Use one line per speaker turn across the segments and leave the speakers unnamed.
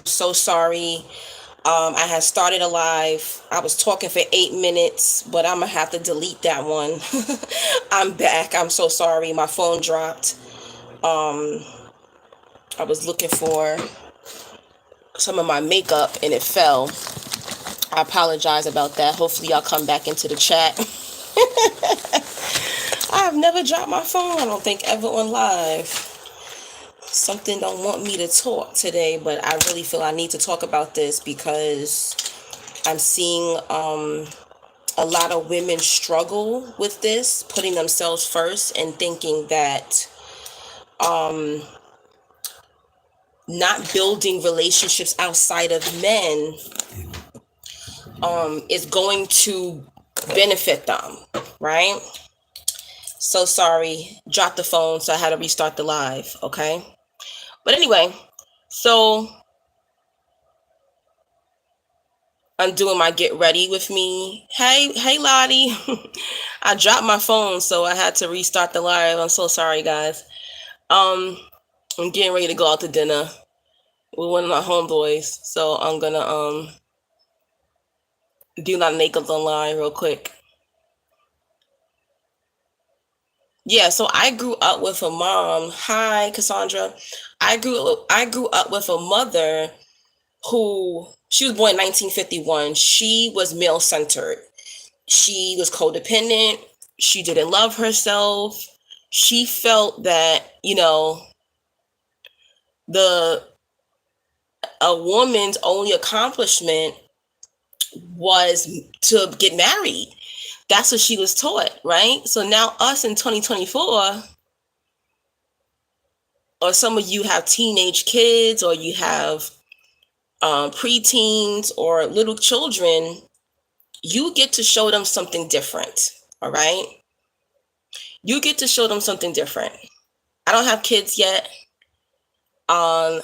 So sorry. I had started a live. I was talking for 8 minutes, but I'm gonna have to delete that one. I'm back. I'm so sorry. My phone dropped. Um, I was looking for some of my makeup and it fell. I apologize about that. Hopefully, y'all come back into the chat. I've never dropped my phone. I don't think ever on live. Something don't want me to talk today, but I really feel I need to talk about this because I'm seeing a lot of women struggle with this, putting themselves first and thinking that um, not building relationships outside of men is going to benefit them, right? So sorry, dropped the phone, so I had to restart the live, okay? But anyway, so I'm doing my get ready with me. Hey, Lottie. I dropped my phone, so I had to restart the live. I'm so sorry, guys. Um, I'm getting ready to go out to dinner with one of my homeboys, so I'm gonna do my makeup online real quick. Yeah, so I grew up with a mom. Hi, Cassandra. I grew up with a mother who she was born in 1951. She was male centered. She was codependent. She didn't love herself. She felt that, the a woman's only accomplishment was to get married. That's what she was taught, right? So now us in 2024, or some of you have teenage kids, or you have preteens or little children, you get to show them something different, all right? You get to show them something different. I don't have kids yet, um,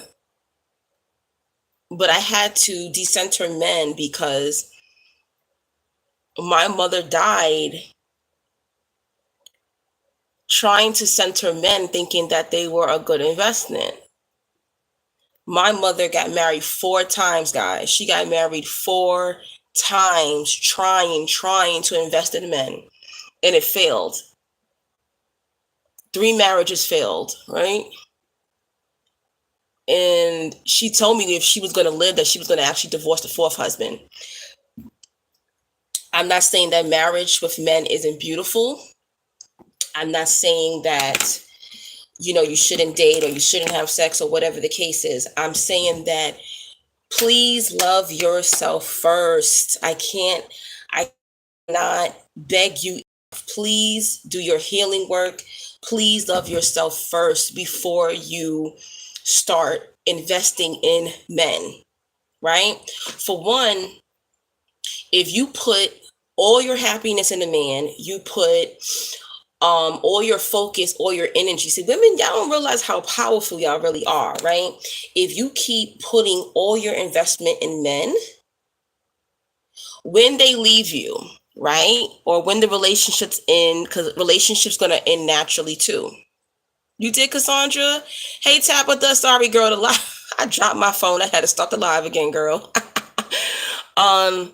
but I had to decenter men because my mother died trying to center men, thinking that they were a good investment. My mother got married 4 times, guys. She got married 4 times, trying to invest in men, and it failed. 3 marriages failed, right? And she told me if she was going to live, that she was going to actually divorce the 4th husband. I'm not saying that marriage with men isn't beautiful. I'm not saying that you shouldn't date or you shouldn't have sex or whatever the case is. I'm saying that please love yourself first. I cannot beg you. Please do your healing work. Please love yourself first before you start investing in men, right? For one, if you put all your happiness in a man, you put all your focus, all your energy. See, women, y'all don't realize how powerful y'all really are, right? If you keep putting all your investment in men, when they leave you, right? Or when the relationship's end, because relationship's gonna end naturally too. You did, Cassandra? Hey, Tabitha, sorry, girl, the live. I dropped my phone. I had to start the live again, girl. um,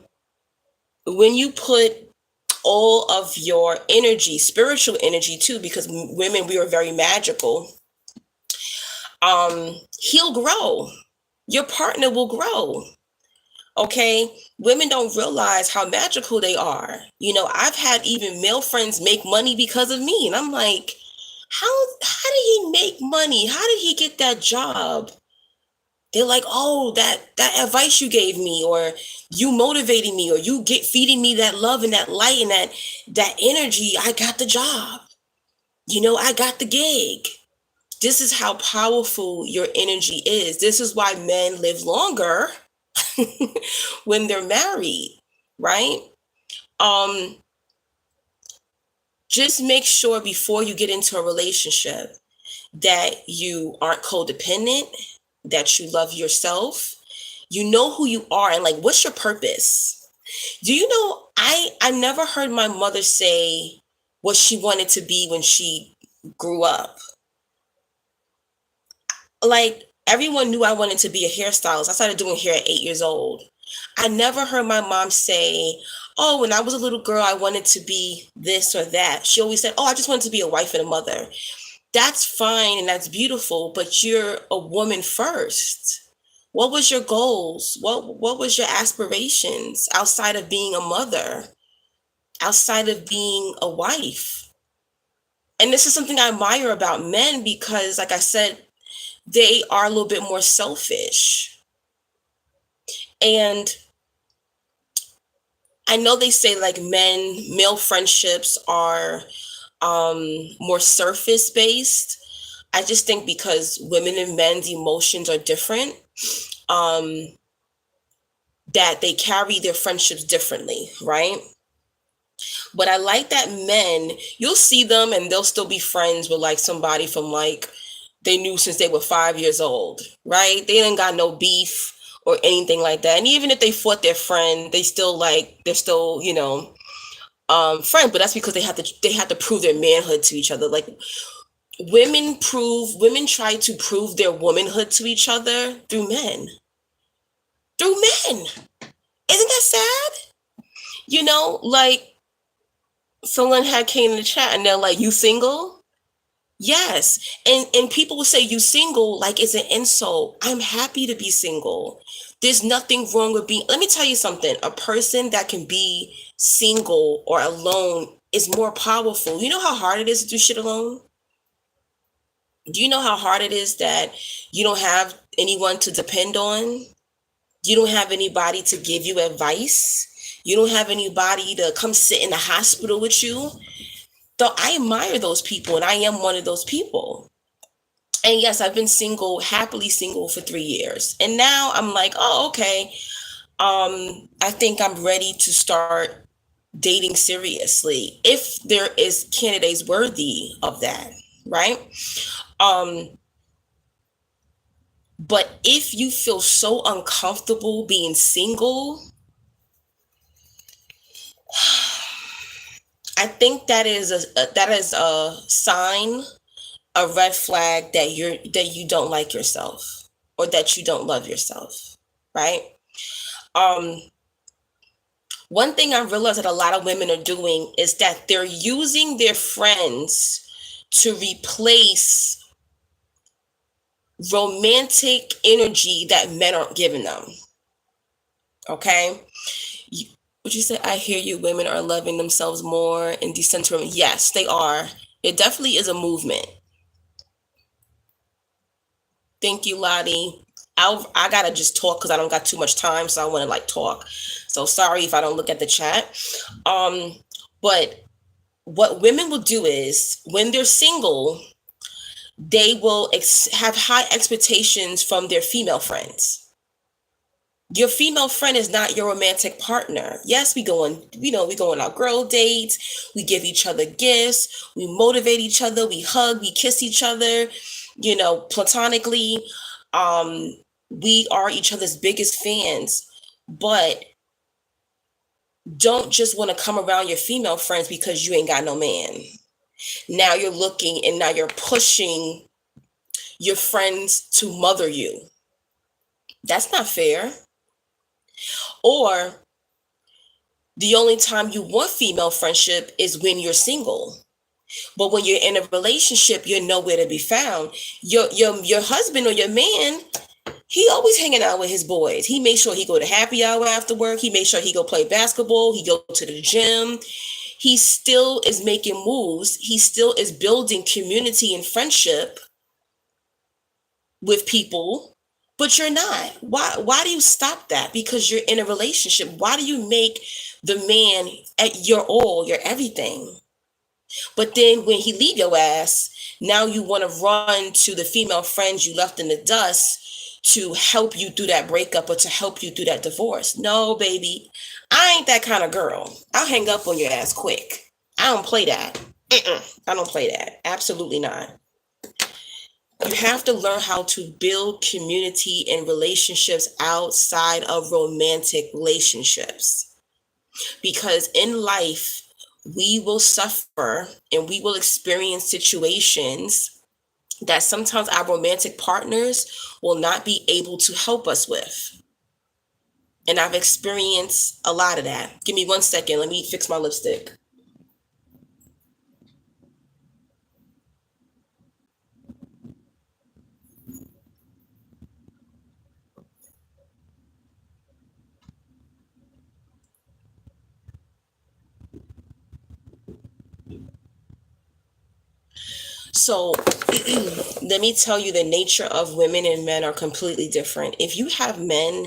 when you put all of your energy, spiritual energy too, because women, we are very magical. He'll grow. Your partner will grow. Okay, women don't realize how magical they are. I've had even male friends make money because of me, and I'm like, how did he make money? How did he get that job? They're like, oh, that advice you gave me, or you motivating me, or you get feeding me that love and that light and that energy. I got the job. I got the gig. This is how powerful your energy is. This is why men live longer when they're married, right? Um, just make sure before you get into a relationship that you aren't codependent, that you love yourself, you know who you are, and like, what's your purpose? Do you know, I never heard my mother say what she wanted to be when she grew up. Like, Everyone knew I wanted to be a hairstylist. I started doing hair at 8 years old. I never heard my mom say, oh, when I was a little girl, I wanted to be this or that. She always said, oh, I just wanted to be a wife and a mother. That's fine and that's beautiful, but you're a woman first. What was your goals? What was your aspirations outside of being a mother, outside of being a wife? And this is something I admire about men because, like I said, they are a little bit more selfish. And I know they say like male friendships are more surface based. I just think because women and men's emotions are different, um, that they carry their friendships differently, right? But I like that men, you'll see them and they'll still be friends with like somebody from like they knew since they were 5 years old, right? They didn't got no beef or anything like that. And even if they fought their friend, they're still, friends, but that's because they had to prove their manhood to each other. Like women try to prove their womanhood to each other through men. Through men. Isn't that sad? Like someone had came in the chat and they're like, you single? Yes. And people will say you single like it's an insult. I'm happy to be single. There's nothing wrong with being, let me tell you something. A person that can be single or alone is more powerful. You know how hard it is to do shit alone? Do you know how hard it is that you don't have anyone to depend on? You don't have anybody to give you advice. You don't have anybody to come sit in the hospital with you. So I admire those people, and I am one of those people. And yes, I've been happily single for 3 years. And now I'm like, oh, okay. I think I'm ready to start dating seriously if there is candidates worthy of that, right? But if you feel so uncomfortable being single, I think that is a sign, a red flag that you don't like yourself or that you don't love yourself, right? Um, One thing I realized that a lot of women are doing is that they're using their friends to replace romantic energy that men aren't giving them. Okay? Would you say, I hear you, women are loving themselves more and decentering? Yes, they are. It definitely is a movement. Thank you, Lottie. I gotta just talk because I don't got too much time, so I want to like talk. So sorry if I don't look at the chat. But what women will do is when they're single, they will have high expectations from their female friends. Your female friend is not your romantic partner. Yes, we go on our girl dates, we give each other gifts, we motivate each other, we hug, we kiss each other, platonically. We are each other's biggest fans, but don't just want to come around your female friends because you ain't got no man. Now you're looking and now you're pushing your friends to mother you. That's not fair. Or the only time you want female friendship is when you're single. But when you're in a relationship, you're nowhere to be found. Your husband or your man, he always hanging out with his boys. He makes sure he go to happy hour after work. He makes sure he go play basketball. He go to the gym. He still is making moves. He still is building community and friendship with people, but you're not. Why do you stop that? Because you're in a relationship. Why do you make the man at your all, your everything? But then when he leave your ass, now you want to run to the female friends you left in the dust to help you through that breakup or to help you through that divorce. No, baby, I ain't that kind of girl. I'll hang up on your ass quick. I don't play that. I don't play that. Absolutely not. You have to learn how to build community and relationships outside of romantic relationships. Because in life, we will suffer and we will experience situations that sometimes our romantic partners will not be able to help us with. And I've experienced a lot of that. Give me 1 second. Let me fix my lipstick. So let me tell you, the nature of women and men are completely different. If you have men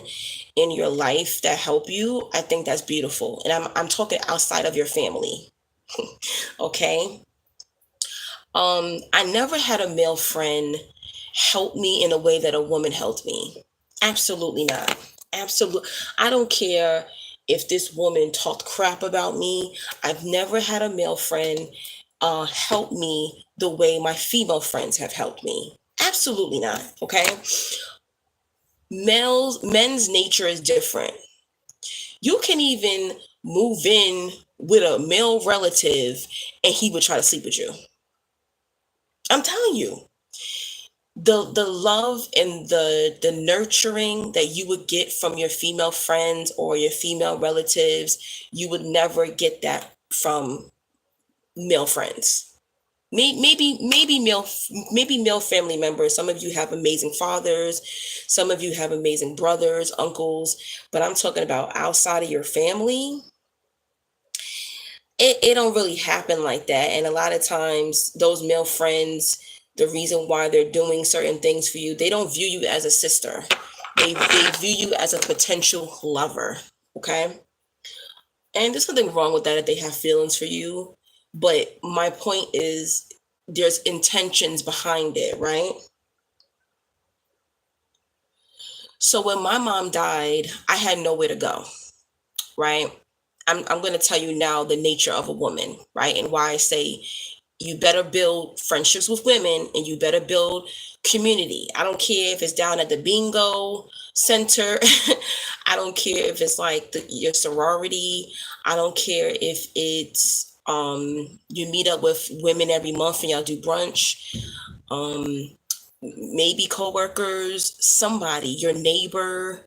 in your life that help you, I think that's beautiful. And I'm talking outside of your family. Okay. I never had a male friend help me in a way that a woman helped me. Absolutely not. Absolutely. I don't care if this woman talked crap about me. I've never had a male friend help me the way my female friends have helped me. Absolutely not. Okay. Men's nature is different. You can even move in with a male relative and he would try to sleep with you. I'm telling you, the love and the nurturing that you would get from your female friends or your female relatives, you would never get that from male friends. Maybe male family members. Some of you have amazing fathers, some of you have amazing brothers, uncles, but I'm talking about outside of your family. It don't really happen like that. And a lot of times those male friends, the reason why they're doing certain things for you, they don't view you as a sister. They view you as a potential lover. Okay. And there's nothing wrong with that if they have feelings for you. But my point is there's intentions behind it, right? So when my mom died, I had nowhere to go, right? I'm going to tell you now the nature of a woman, right? And why I say you better build friendships with women and you better build community. I don't care if it's down at the bingo center. I don't care if it's like your sorority. I don't care if it's you meet up with women every month and y'all do brunch. Um Maybe coworkers, somebody, your neighbor.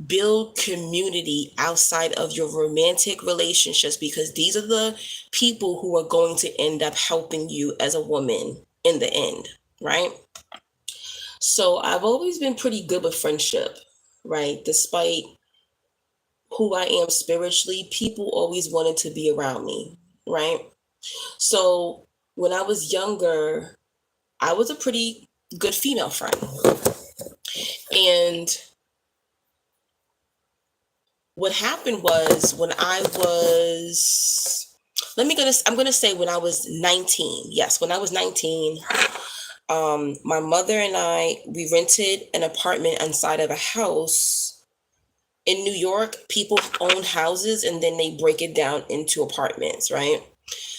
Build community outside of your romantic relationships because these are the people who are going to end up helping you as a woman in the end, right? So I've always been pretty good with friendship, right? Despite who I am spiritually, people always wanted to be around me, right? So when I was younger, I was a pretty good female friend. And what happened was when I was I'm gonna say when I was 19. Yes, when I was 19, my mother and we rented an apartment inside of a house in New York. People own houses and then they break it down into apartments, right?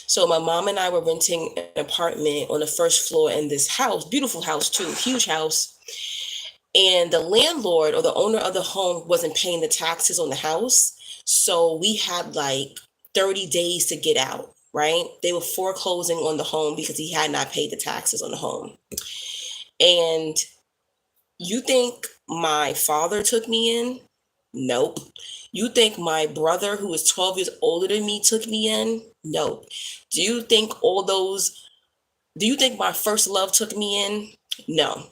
So my mom and I were renting an apartment on the first floor in this house, beautiful house too, huge house. And the landlord or the owner of the home wasn't paying the taxes on the house. So we had like 30 days to get out, right? They were foreclosing on the home because he had not paid the taxes on the home. And you think my father took me in? Nope. You think my brother, who is 12 years older than me, took me in? Nope. Do you think do you think my first love took me in? No.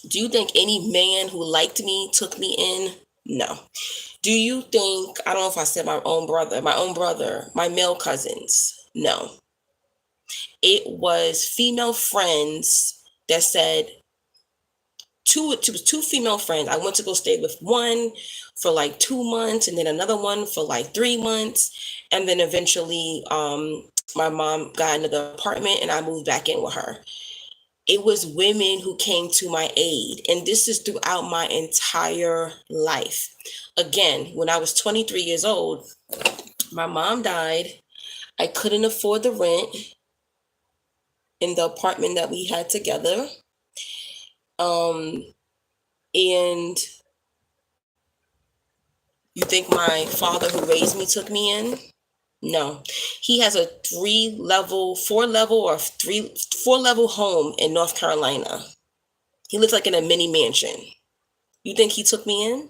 Do you think any man who liked me took me in? No. Do you think, I don't know if I said my male cousins? No. It was female friends that said, it was two female friends. I went to go stay with one for like 2 months and then another one for like 3 months. And then eventually my mom got another apartment and I moved back in with her. It was women who came to my aid. And this is throughout my entire life. Again, when I was 23 years old, my mom died. I couldn't afford the rent in the apartment that we had together. Um, and you think my father who raised me took me in? No, he has a 4 level home in North Carolina. He lives like in a mini mansion. You think he took me in?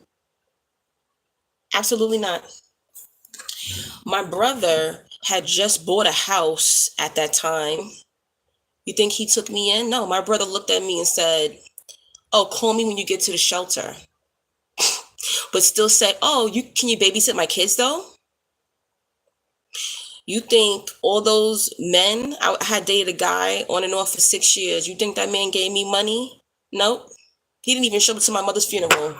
Absolutely not. My brother had just bought a house at that time. You think he took me in? No, my brother looked at me and said, "Oh, call me when you get to the shelter." But still said, "Oh, can you babysit my kids though?" You think all those men, I had dated a guy on and off for 6 years. You think that man gave me money? Nope. He didn't even show up to my mother's funeral.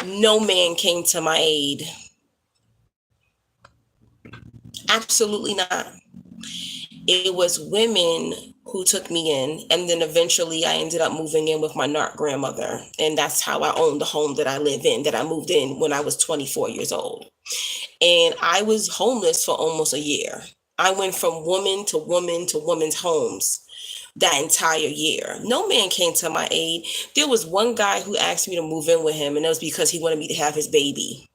No man came to my aid. Absolutely not. It was women who took me in, and then eventually I ended up moving in with my narc grandmother, and that's how I owned the home that I live in, that I moved in when I was 24 years old. And I was homeless for almost a year. I went from woman to woman to woman's homes that entire year. No man came to my aid. There was one guy who asked me to move in with him, and that was because he wanted me to have his baby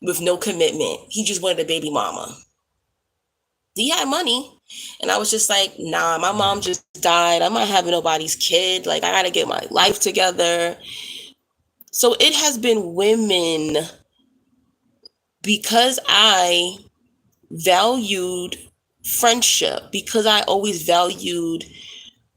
with no commitment. He just wanted a baby mama. He had money. And I was just like, nah, my mom just died. I'm not having nobody's kid. Like, I got to get my life together. So it has been women, because I valued friendship, because I always valued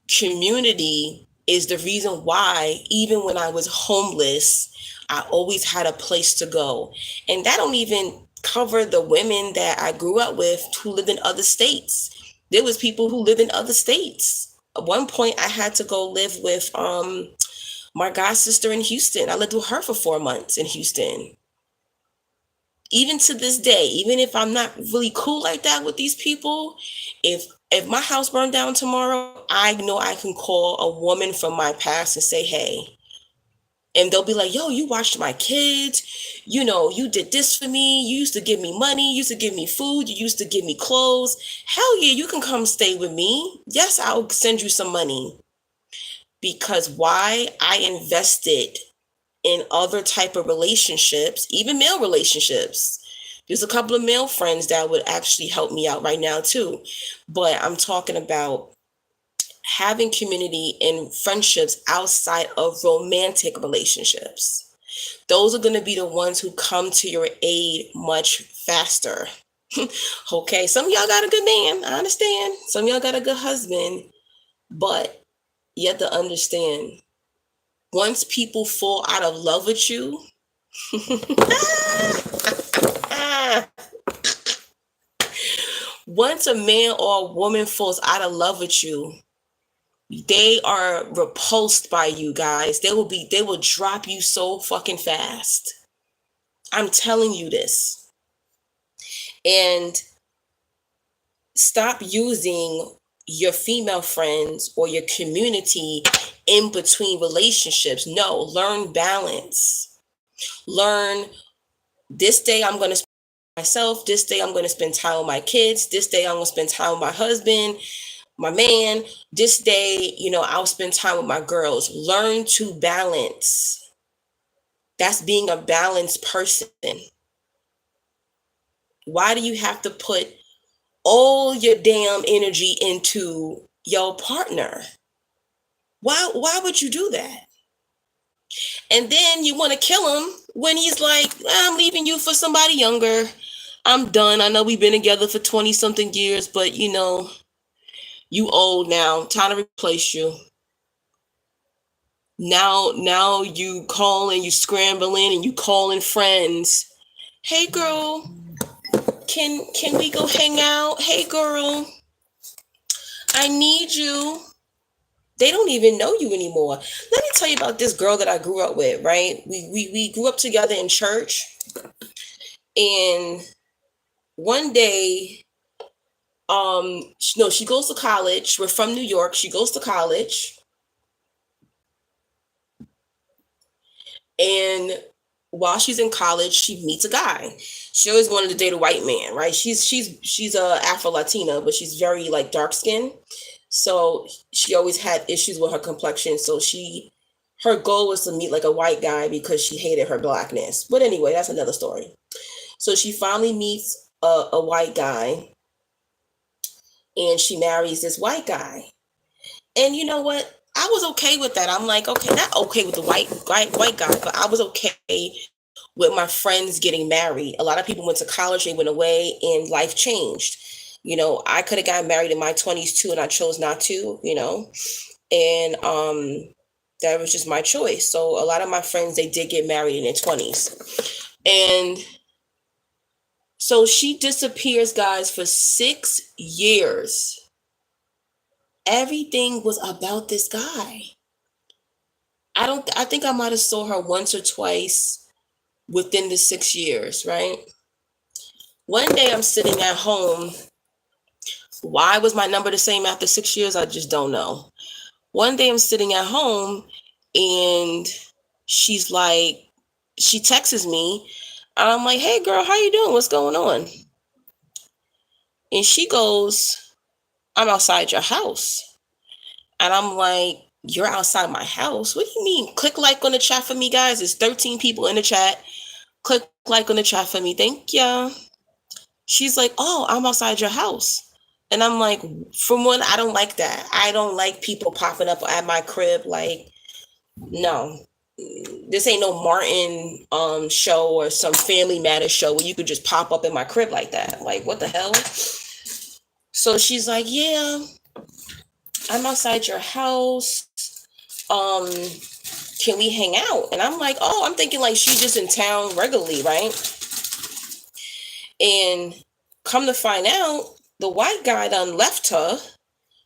community, is the reason why, even when I was homeless, I always had a place to go. And that don't even cover the women that I grew up with who lived in other states. There was people who lived in other states. At one point I had to go live with my god sister in Houston. I lived with her for 4 months in Houston. Even to this day, even if I'm not really cool like that with these people, if my house burned down tomorrow, I know I can call a woman from my past and say, "Hey," and they'll be like, "Yo, you watched my kids, you did this for me, you used to give me money, you used to give me food, you used to give me clothes. Hell yeah, you can come stay with me. Yes, I'll send you some money." Because why? I invested in other type of relationships, even male relationships. There's a couple of male friends that would actually help me out right now too. But I'm talking about having community and friendships outside of romantic relationships. Those are going to be the ones who come to your aid much faster. Okay, some of y'all got a good man. I understand. Some of y'all got a good husband. But you have to understand, once people fall out of love with you, once a man or a woman falls out of love with you, they are repulsed by you guys. They will drop you so fucking fast. I'm telling you this. And stop using your female friends or your community in between relationships. No, learn balance. Learn, this day I'm going to spend myself. This day I'm going to spend time with my kids. This day I'm going to spend time with my husband, my man. This day, I'll spend time with my girls. Learn to balance. That's being a balanced person. Why do you have to put all your damn energy into your partner? Why would you do that? And then you want to kill him when he's like, "I'm leaving you for somebody younger. I'm done. I know we've been together for 20 something years, but you old now. Time to replace you." Now you calling, you scrambling, and you calling friends. "Hey girl, can we go hang out? Hey girl, I need you." They don't even know you anymore. Let me tell you about this girl that I grew up with, right? We grew up together in church, and one day, no, she goes to college. We're from New York. She goes to college, and while she's in college, she meets a guy. She always wanted to date a white man, right? She's a Afro Latina, but she's very like dark skinned. So she always had issues with her complexion. So her goal was to meet like a white guy because she hated her blackness. But anyway, that's another story. So she finally meets a white guy, and she marries this white guy. And you know what? I was okay with that. I'm like, okay, not okay with the white guy, but I was okay with my friends getting married. A lot of people went to college, they went away, and life changed. I could have gotten married in my 20s too, and I chose not to, and that was just my choice. So a lot of my friends, they did get married in their 20s. And so she disappears, guys, for 6 years. Everything was about this guy. I think I might have saw her once or twice within the 6 years, right? One day I'm sitting at home. Why was my number the same after 6 years? I just don't know. One day I'm sitting at home, and she's like, she texts me. I'm like, hey girl, how you doing? What's going on? And she goes, I'm outside your house. And I'm like, you're outside my house? What do you mean? Click like on the chat for me, guys. There's 13 people in the chat. Click like on the chat for me. Thank ya. She's like, oh, I'm outside your house. And I'm like, for one, I don't like that. I don't like people popping up at my crib. Like, no. This ain't no Martin show or some Family Matters show where you could just pop up in my crib like that. Like, what the hell? So she's like, yeah, I'm outside your house. Um, can we hang out? And I'm like, oh, I'm thinking like she's just in town regularly, right? And come to find out, the white guy done left her.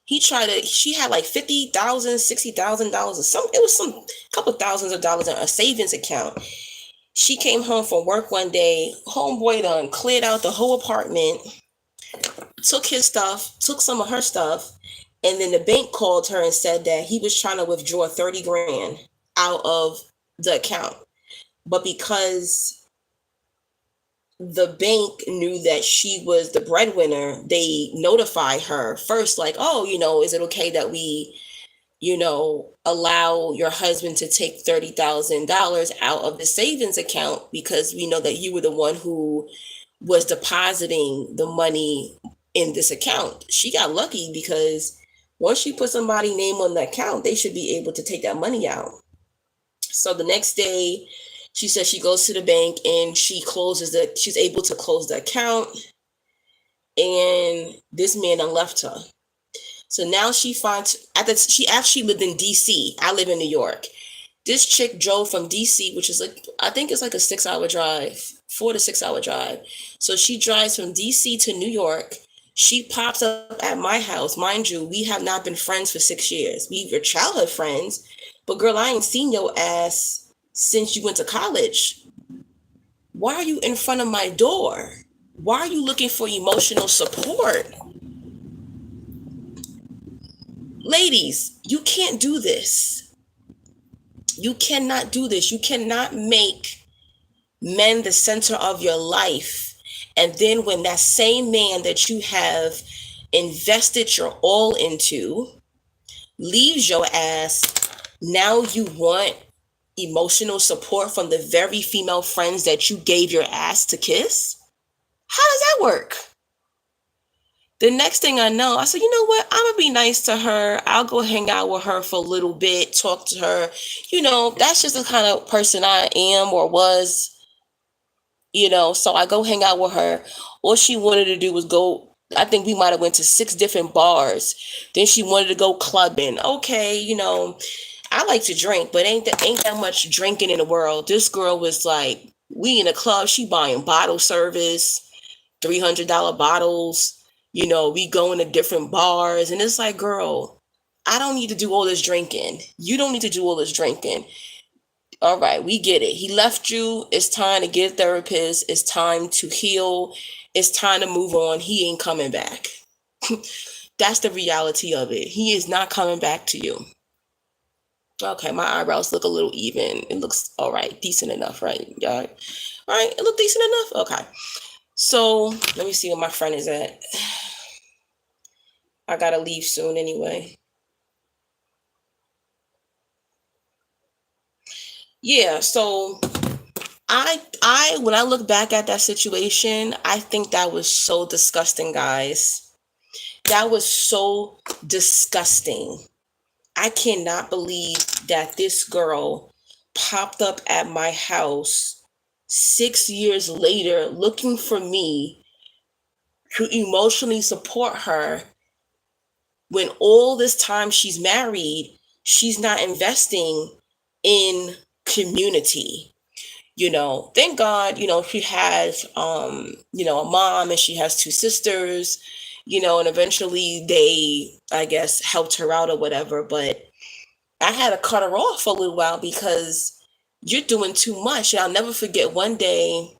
She had like $50,000, $60,000 or something. It was some couple thousands of dollars in a savings account. She came home from work one day. Homeboy done cleared out the whole apartment, took his stuff, took some of her stuff, and then the bank called her and said that he was trying to withdraw 30 grand out of the account. But because the bank knew that she was the breadwinner, they notified her first, like, oh, is it okay that we, allow your husband to take $30,000 out of the savings account because we know that you were the one who was depositing the money in this account. She got lucky because once you put somebody's name on the account, they should be able to take that money out. So the next day, she says she goes to the bank and she's able to close the account. And this man done left her. So now she actually lived in DC. I live in New York. This chick drove from DC, which is like, I think it's like a 6-hour drive, 4 to 6 hour drive. So she drives from DC to New York. She pops up at my house. Mind you, we have not been friends for 6 years. We were childhood friends, but girl, I ain't seen your ass since you went to college. Why are you in front of my door? Why are you looking for emotional support? Ladies, you can't do this. You cannot do this. You cannot make men the center of your life. And then when that same man that you have invested your all into leaves your ass, now you want emotional support from the very female friends that you gave your ass to kiss? How does that work? The next thing I know, I said, you know what? I'm going to be nice to her. I'll go hang out with her for a little bit, talk to her. That's just the kind of person I am or was, so I go hang out with her. All she wanted to do was go. I think we might have went to 6 different bars. Then she wanted to go clubbing. Okay, I like to drink, but ain't that much drinking in the world. This girl was like, we in a club, she buying bottle service, $300 bottles. We going to different bars, and it's like, girl, I don't need to do all this drinking. You don't need to do all this drinking. All right, we get it. He left you. It's time to get a therapist. It's time to heal. It's time to move on. He ain't coming back. That's the reality of it. He is not coming back to you. Okay, my eyebrows look a little even. It looks all right, decent enough, right? All right, it look decent enough? Okay. So let me see where my friend is at. I gotta leave soon anyway. Yeah, so I when I look back at that situation, I think that was so disgusting, guys. That was so disgusting. I cannot believe that this girl popped up at my house 6 years later looking for me to emotionally support her when all this time she's married, she's not investing in community. Thank God, she has a mom, and she has two sisters, and eventually they, I guess, helped her out or whatever. But I had to cut her off for a little while because you're doing too much. And I'll never forget one day,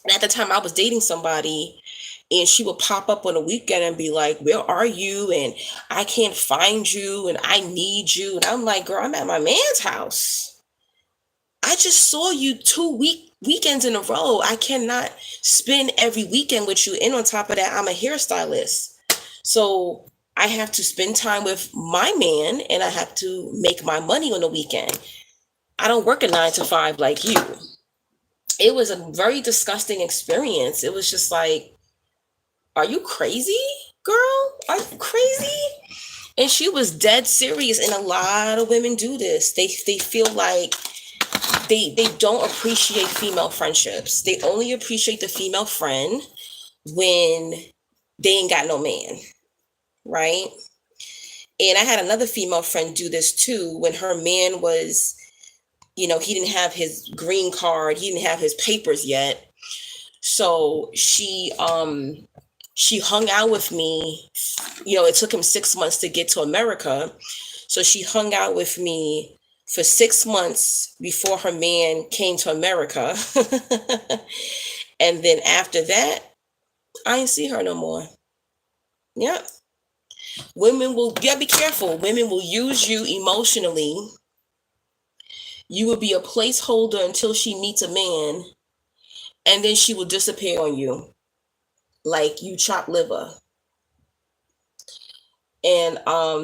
and at the time I was dating somebody, and she would pop up on a weekend and be like, "Where are you?" And "I can't find you," and "I need you." And I'm like, "Girl, I'm at my man's house. I just saw you weekends in a row. I cannot spend every weekend with you. And on top of that, I'm a hairstylist. So I have to spend time with my man, and I have to make my money on the weekend. I don't work a 9 to 5 like you." It was a very disgusting experience. It was just like, are you crazy, girl? Are you crazy? And she was dead serious. And a lot of women do this. They feel like they don't appreciate female friendships. They only appreciate the female friend when they ain't got no man, right? And I had another female friend do this too when her man was, he didn't have his green card, he didn't have his papers yet. So she hung out with me. It took him 6 months to get to America. So she hung out with me for 6 months before her man came to America. And then after that, I didn't see her no more. Yeah. Women will, be careful. Women will use you emotionally. You will be a placeholder until she meets a man, and then she will disappear on you like you chopped liver. And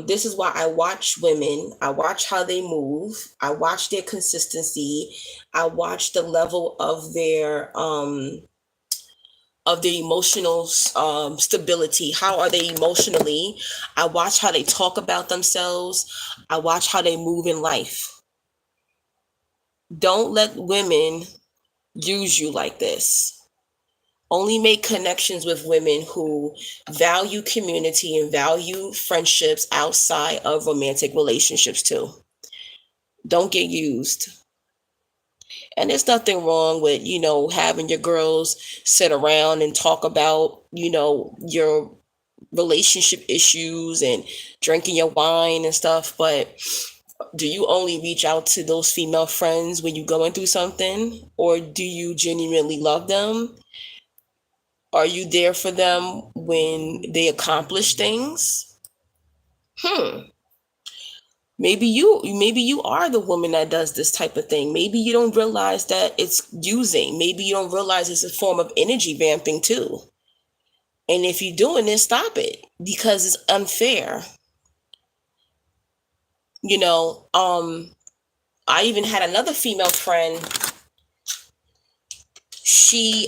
this is why I watch women. I watch how they move. I watch their consistency. I watch the level of their emotional stability. How are they emotionally? I watch how they talk about themselves. I watch how they move in life. Don't let women use you like this. Only make connections with women who value community and value friendships outside of romantic relationships too. Don't get used. And there's nothing wrong with, having your girls sit around and talk about, your relationship issues and drinking your wine and stuff. But do you only reach out to those female friends when you're going through something? Or do you genuinely love them? Are you there for them when they accomplish things? Maybe you are the woman that does this type of thing. Maybe you don't realize that it's using. Maybe you don't realize it's a form of energy vamping too. And if you're doing this, stop it, because it's unfair. I even had another female friend. She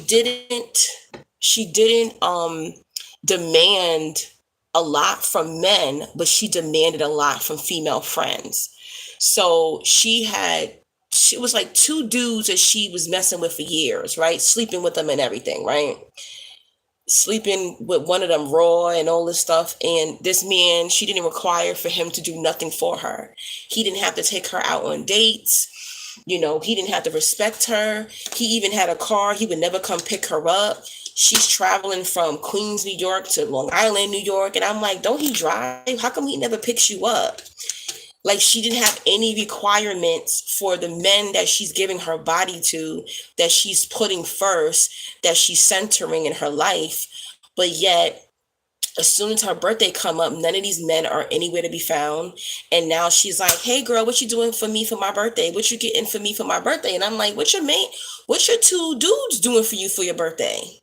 didn't demand a lot from men, but she demanded a lot from female friends. So she was like two dudes that she was messing with for years, right? Sleeping with them and everything, right? Sleeping with one of them raw and all this stuff. And this man, she didn't require for him to do nothing for her. He didn't have to take her out on dates. He didn't have to respect her. He even had a car. He would never come pick her up. She's traveling from Queens, New York to Long Island, New York. And I'm like, don't he drive? How come he never picks you up? Like, she didn't have any requirements for the men that she's giving her body to, that she's putting first, that she's centering in her life. But yet, as soon as her birthday come up, none of these men are anywhere to be found. And now she's like, "Hey girl, what you doing for me for my birthday? What you getting for me for my birthday?" And I'm like, what's your two dudes doing for you for your birthday?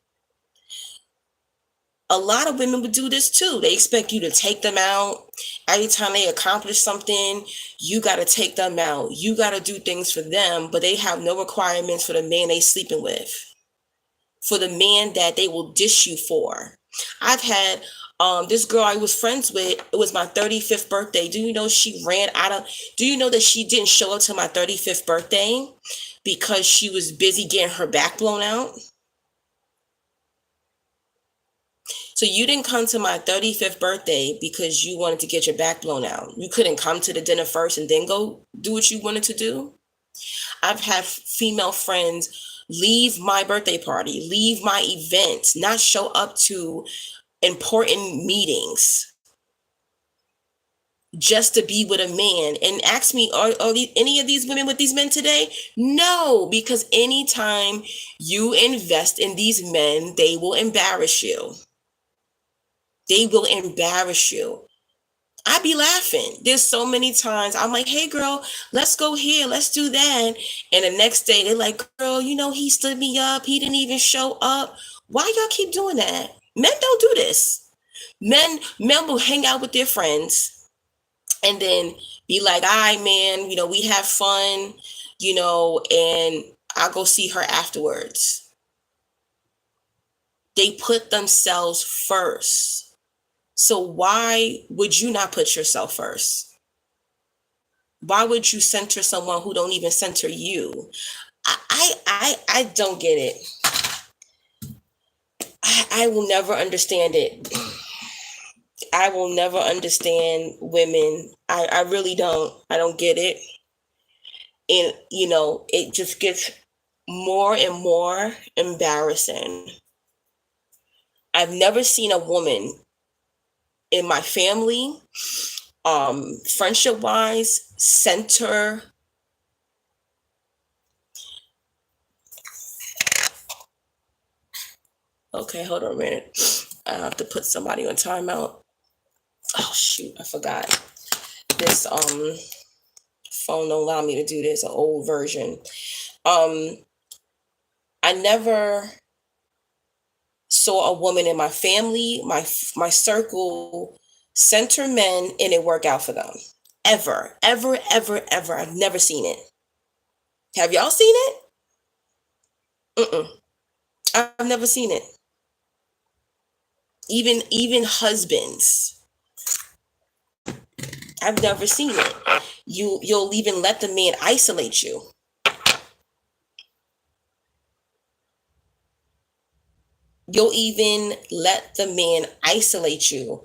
A lot of women would do this too. They expect you to take them out. Every time they accomplish something, you got to take them out. You got to do things for them, but they have no requirements for the man they sleeping with, for the man that they will dish you for. I've had this girl I was friends with. It was my 35th birthday. Do you know she ran out of? Do you know that she didn't show up to my 35th birthday because she was busy getting her back blown out? So you didn't come to my 35th birthday because you wanted to get your back blown out. You couldn't come to the dinner first and then go do what you wanted to do. I've had female friends leave my birthday party, leave my events, not show up to important meetings just to be with a man, and ask me, are any of these women with these men today? No, because anytime you invest in these men, they will embarrass you. They will embarrass you. I be laughing. There's so many times I'm like, hey girl, let's go here, let's do that. And the next day they're like, girl, he stood me up. He didn't even show up. Why y'all keep doing that? Men don't do this. Men will hang out with their friends and then be like, all right, man, we have fun, and I'll go see her afterwards. They put themselves first. So why would you not put yourself first? Why would you center someone who don't even center you? I don't get it. I will never understand it. I will never understand women. I really don't. I don't get it. And, it just gets more and more embarrassing. I've never seen a woman in my family, friendship wise, center. Okay, hold on a minute. I have to put somebody on timeout. Oh shoot, I forgot. This phone don't allow me to do this, an old version. I never saw a woman in my family, my circle, center men and it work out for them. Ever. I've never seen it. Have y'all seen it? I've never seen it. Even husbands. I've never seen it. You'll even let the man isolate you. You'll even let the man isolate you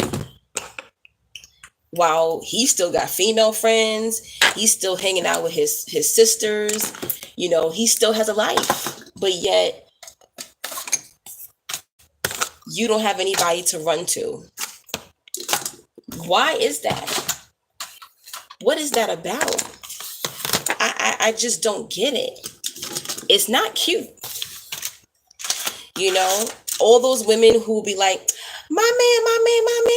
while he still got female friends. He's still hanging out with his sisters. He still has a life, but yet you don't have anybody to run to. Why is that? What is that about? I just don't get it. It's not cute. All those women who be like, my man,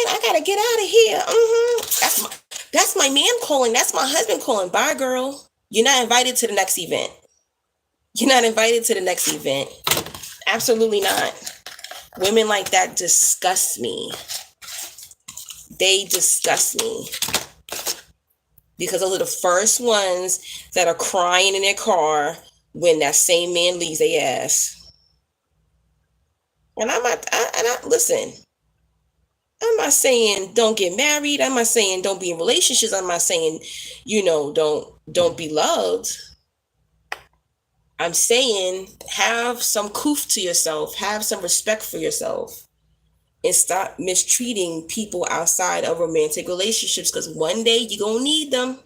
I gotta get out of here. That's my man calling. That's my husband calling. Bye, girl. You're not invited to the next event. Absolutely not. Women like that disgust me. They disgust me. Because those are the first ones that are crying in their car when that same man leaves their ass. And listen, I'm not saying don't get married. I'm not saying don't be in relationships. I'm not saying, don't be loved. I'm saying have some coof to yourself, have some respect for yourself, and stop mistreating people outside of romantic relationships, because one day you're going to need them.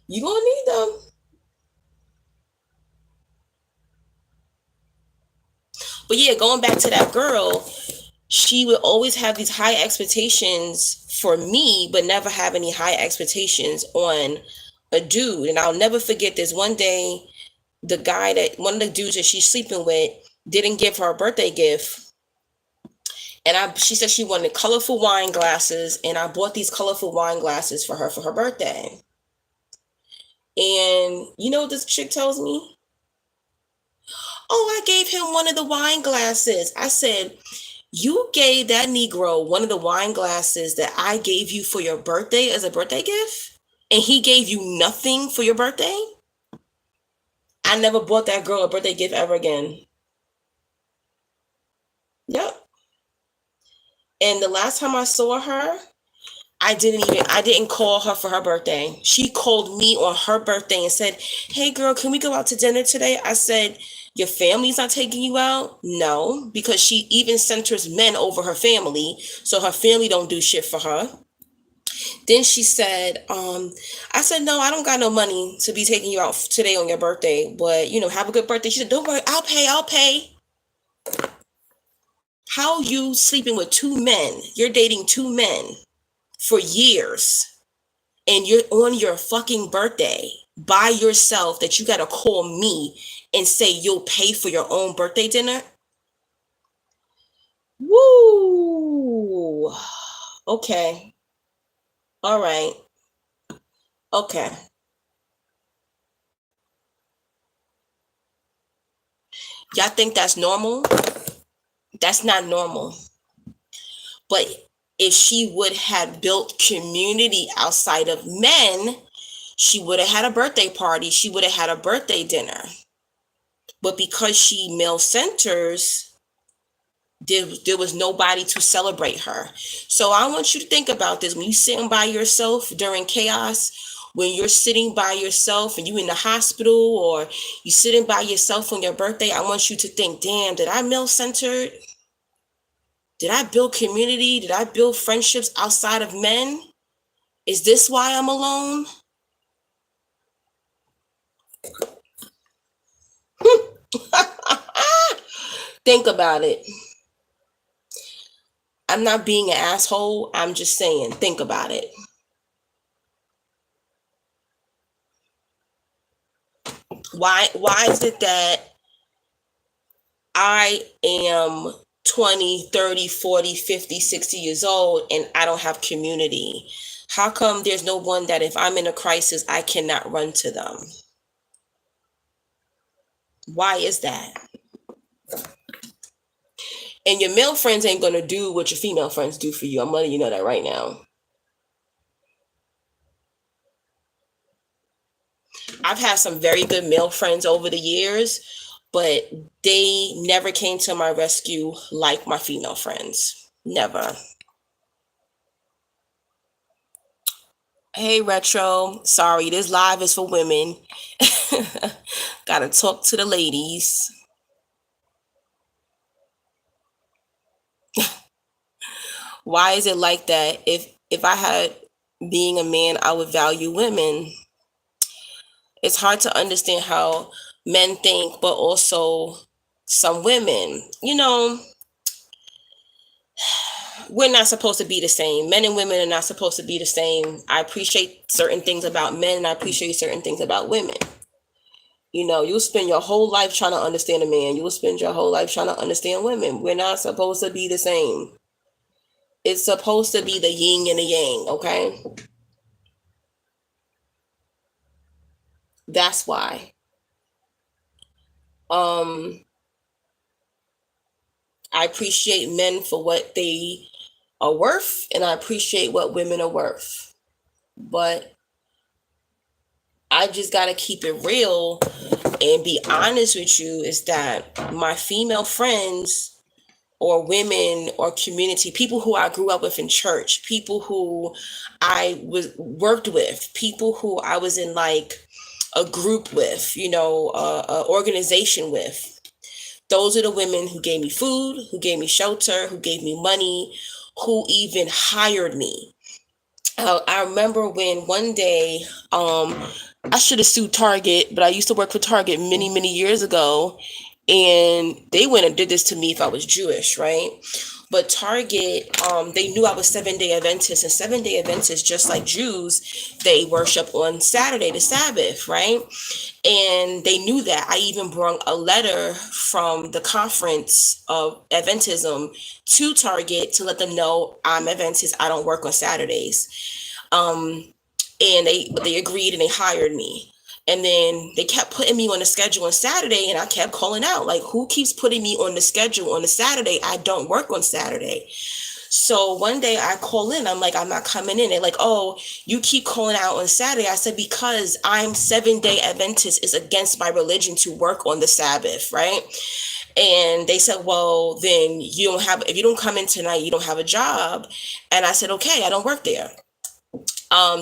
You're going to need them. But yeah, going back to that girl, she would always have these high expectations for me, but never have any high expectations on a dude. And I'll never forget this. One day, one of the dudes that she's sleeping with didn't give her a birthday gift. And she said she wanted colorful wine glasses, and I bought these colorful wine glasses for her birthday. And you know what this chick tells me? Oh, I gave him one of the wine glasses. I said, You gave that Negro one of the wine glasses that I gave you for your birthday as a birthday gift, and he gave you nothing for your birthday. I never bought that girl a birthday gift ever again. Yep. And the last time I saw her, I didn't call her for her birthday. She called me on her birthday and said, "Hey girl, can we go out to dinner today?" I said, "Your family's not taking you out?" No, because she even centers men over her family, so her family don't do shit for her. Then she said, I said, "No, I don't got no money to be taking you out today on your birthday, but have a good birthday." She said, "Don't worry, I'll pay." How you sleeping with two men? You're dating two men for years, and you're on your fucking birthday by yourself that you gotta call me and say you'll pay for your own birthday dinner? Woo! Okay. All right. Okay. Y'all think that's normal? That's not normal. But if she would have built community outside of men, she would have had a birthday party. She would have had a birthday dinner. But because she male centers, there was nobody to celebrate her. So I want you to think about this. When you sitting by yourself during chaos, when you're sitting by yourself and you in the hospital, or you sitting by yourself on your birthday, I want you to think, damn, did I male centered? Did I build community? Did I build friendships outside of men? Is this why I'm alone? Think about it. I'm not being an asshole. I'm just saying, think about it. Why is it that I am 20, 30, 40, 50, 60 years old and I don't have community? How come there's no one that if I'm in a crisis, I cannot run to them? Why is that? And your male friends ain't going to do what your female friends do for you. I'm letting you know that right now. I've had some very good male friends over the years, but they never came to my rescue like my female friends. Never. Hey, Retro. Sorry, this live is for women. Gotta talk to the ladies. Why is it like that? If I had being a man, I would value women. It's hard to understand how men think, but also some women. We're not supposed to be the same. Men and women are not supposed to be the same. I appreciate certain things about men and I appreciate certain things about women. You'll spend your whole life trying to understand a man. You'll spend your whole life trying to understand women. We're not supposed to be the same. It's supposed to be the yin and the yang, okay? That's why. Um, I appreciate men for what they are worth, and I appreciate what women are worth. But I just gotta keep it real and be honest with you, is that my female friends or women or community, people who I grew up with in church, people who I was worked with, people who I was in like a group with, a organization with. Those are the women who gave me food, who gave me shelter, who gave me money, who even hired me. I remember when one day, I should have sued Target, but I used to work for Target many, many years ago, and they went and did this to me if I was Jewish, right? But Target, they knew I was 7-day Adventist, and 7-day Adventists, just like Jews, they worship on Saturday, the Sabbath, right? And they knew that. I even brought a letter from the conference of Adventism to Target to let them know I'm Adventist. I don't work on Saturdays. And they agreed and they hired me. And then they kept putting me on the schedule on Saturday, and I kept calling out, like, who keeps putting me on the schedule on a Saturday? I don't work on Saturday. So one day I call in, I'm like, I'm not coming in. They're like, oh, you keep calling out on Saturday. I said, because I'm 7-day Adventist, it's against my religion to work on the Sabbath, right? And they said, well, then if you don't come in tonight, you don't have a job. And I said, okay, I don't work there.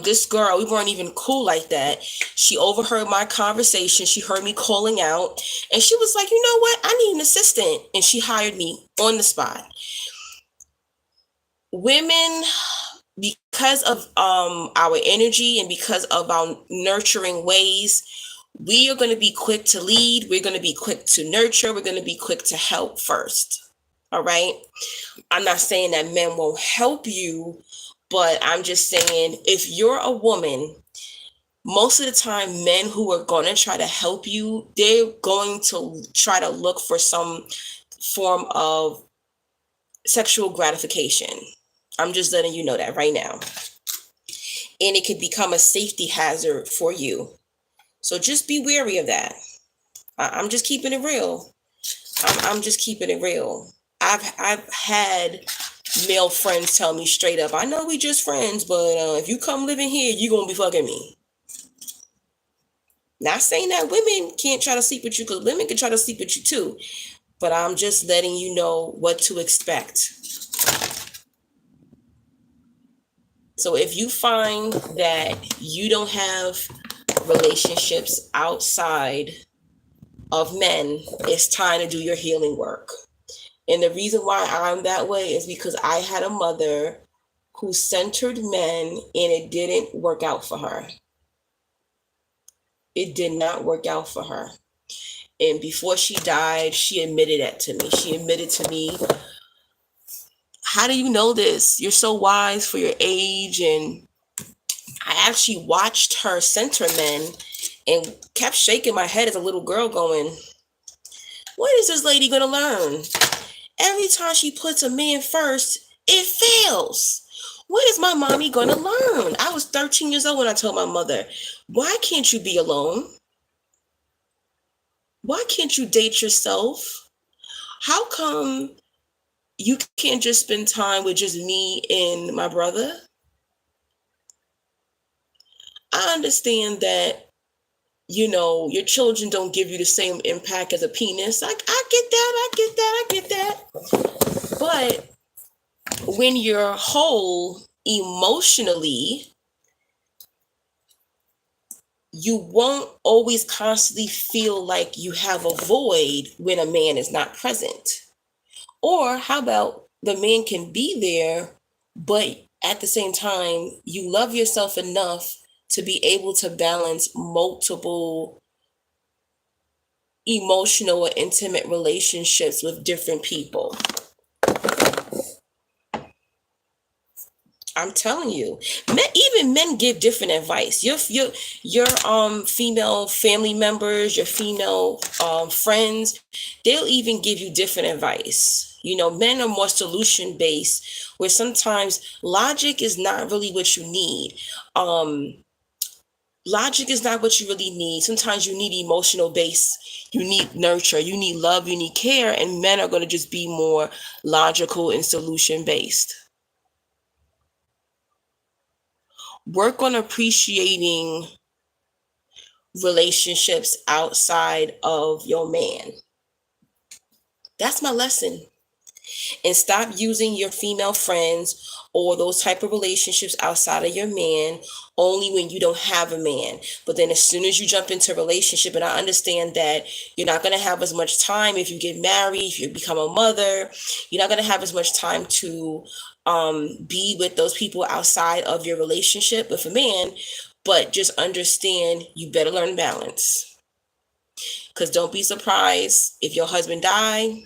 This girl, we weren't even cool like that. She overheard my conversation. She heard me calling out, and she was like, you know what? I need an assistant. And she hired me on the spot. Women, because of our energy and because of our nurturing ways, we are going to be quick to lead. We're going to be quick to nurture. We're going to be quick to help first. All right. I'm not saying that men won't help you, but I'm just saying, if you're a woman, most of the time, men who are going to try to help you, they're going to try to look for some form of sexual gratification. I'm just letting you know that right now. And it could become a safety hazard for you. So just be wary of that. I'm just keeping it real. I'm just keeping it real. I've had male friends tell me straight up, I know we just friends, but if you come living here, you're going to be fucking me. Not saying that women can't try to sleep with you, because women can try to sleep with you too. But I'm just letting you know what to expect. So if you find that you don't have relationships outside of men, it's time to do your healing work. And the reason why I'm that way is because I had a mother who centered men, and it didn't work out for her. It did not work out for her. And before she died, she admitted that to me. She admitted to me, how do you know this? You're so wise for your age. And I actually watched her center men and kept shaking my head as a little girl going, what is this lady going to learn? Every time she puts a man first, it fails. What is my mommy going to learn? I was 13 years old when I told my mother, why can't you be alone? Why can't you date yourself? How come you can't just spend time with just me and my brother? I understand that, your children don't give you the same impact as a penis. I get that. But when you're whole emotionally, you won't always constantly feel like you have a void when a man is not present. Or how about the man can be there, but at the same time, you love yourself enough to be able to balance multiple emotional or intimate relationships with different people. I'm telling you, even men give different advice. Your female family members, your female friends, they'll even give you different advice. Men are more solution based, where sometimes logic is not really what you need. Logic is not what you really need. Sometimes you need emotional base. You need nurture. You need love. You need care. And men are going to just be more logical and solution based. Work on appreciating relationships outside of your man. That's my lesson. And stop using your female friends or those type of relationships outside of your man only when you don't have a man. But then as soon as you jump into a relationship, and I understand that you're not going to have as much time if you get married, if you become a mother, you're not going to have as much time to be with those people outside of your relationship with a man. But just understand, you better learn balance. Because don't be surprised if your husband dies,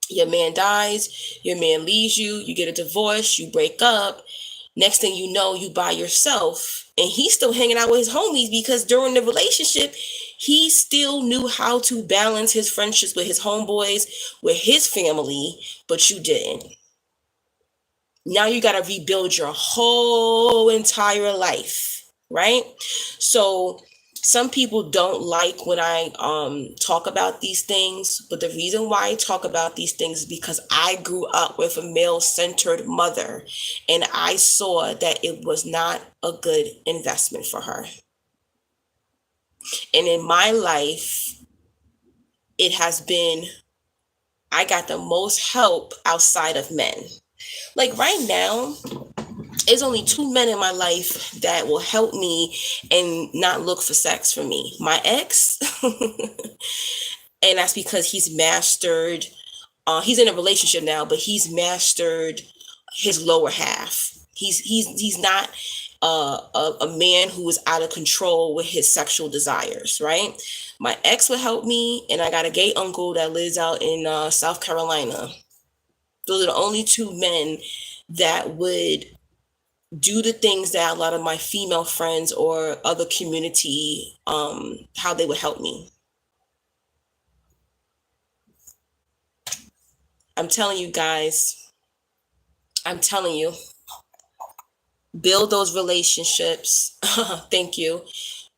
your man dies, your man leaves you, you get a divorce, you break up. Next thing you know, you by yourself, and he's still hanging out with his homies because during the relationship, he still knew how to balance his friendships with his homeboys, with his family, but you didn't. Now you got to rebuild your whole entire life, right? So Some people don't like when I talk about these things, but the reason why I talk about these things is because I grew up with a male-centered mother, and I saw that it was not a good investment for her. And in my life, it has been, I got the most help outside of men. Like right now, there's only two men in my life that will help me and not look for sex for me. My ex, and that's because he's mastered, he's in a relationship now, but he's mastered his lower half. He's not a man who is out of control with his sexual desires, right? My ex would help me, and I got a gay uncle that lives out in South Carolina. Those are the only two men that would do the things that a lot of my female friends or other community, how they would help me. I'm telling you guys, I'm telling you, build those relationships. Thank you.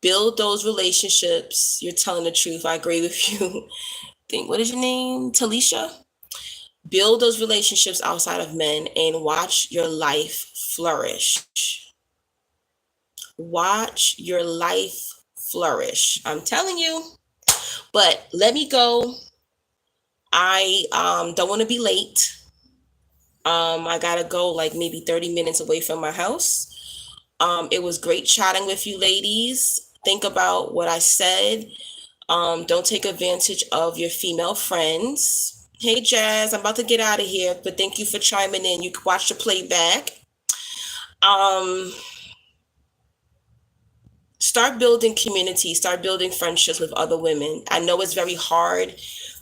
Build those relationships. You're telling the truth. I agree with you. Think, what is your name? Talisha? Build those relationships outside of men and watch your life flourish. Watch your life flourish. I'm telling you. But let me go. I don't want to be late. I gotta go like maybe 30 minutes away from my house. It was great chatting with you ladies. Think about what I said. Don't take advantage of your female friends. Hey Jazz, I'm about to get out of here, but thank you for chiming in. You can watch the playback. Um, Start building community, start building friendships with other women. I know it's very hard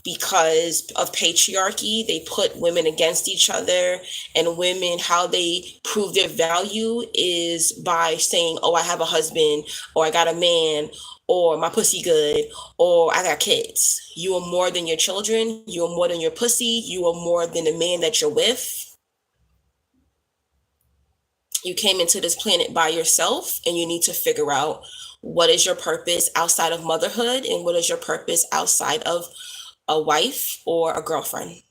because of patriarchy. They put women against each other, and women, how they prove their value is by saying, oh, I have a husband, or I got a man, or my pussy good, or I got kids. You are more than your children. You are more than your pussy. You are more than the man that you're with. You came into this planet by yourself, and you need to figure out what is your purpose outside of motherhood and what is your purpose outside of a wife or a girlfriend.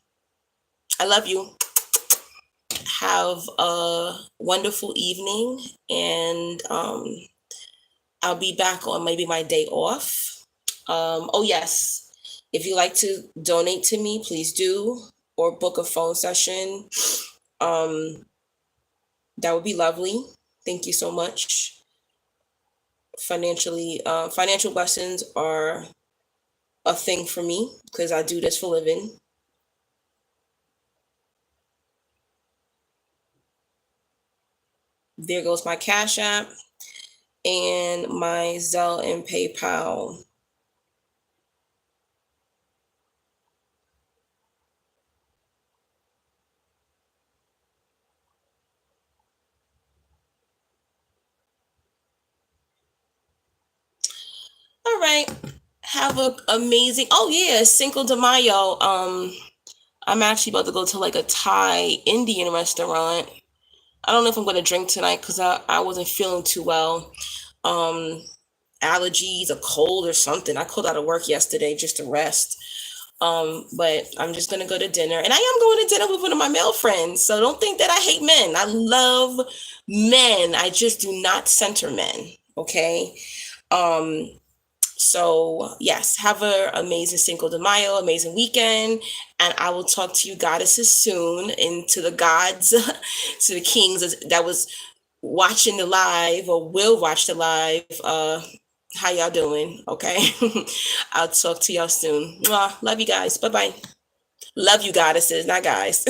I love you. Have a wonderful evening, and I'll be back on maybe my day off. Oh, yes. If you like to donate to me, please do, or book a phone session. Um, that would be lovely. Thank you so much. Financial lessons are a thing for me because I do this for a living. There goes my Cash App and my Zelle and PayPal. All right. Have a amazing. Oh yeah, Cinco de Mayo. I'm actually about to go to like a Thai Indian restaurant. I don't know if I'm gonna drink tonight because I wasn't feeling too well. Um, Allergies, a cold or something. I called out of work yesterday just to rest. But I'm just gonna go to dinner, and I am going to dinner with one of my male friends. So don't think that I hate men. I love men. I just do not center men. Okay. Um, so yes, have an amazing Cinco de Mayo, amazing weekend, and I will talk to you goddesses soon, and to the gods, to the kings that was watching the live or will watch the live. How y'all doing? Okay, I'll talk to y'all soon. Mwah. Love you guys. Bye bye. Love you goddesses, not guys.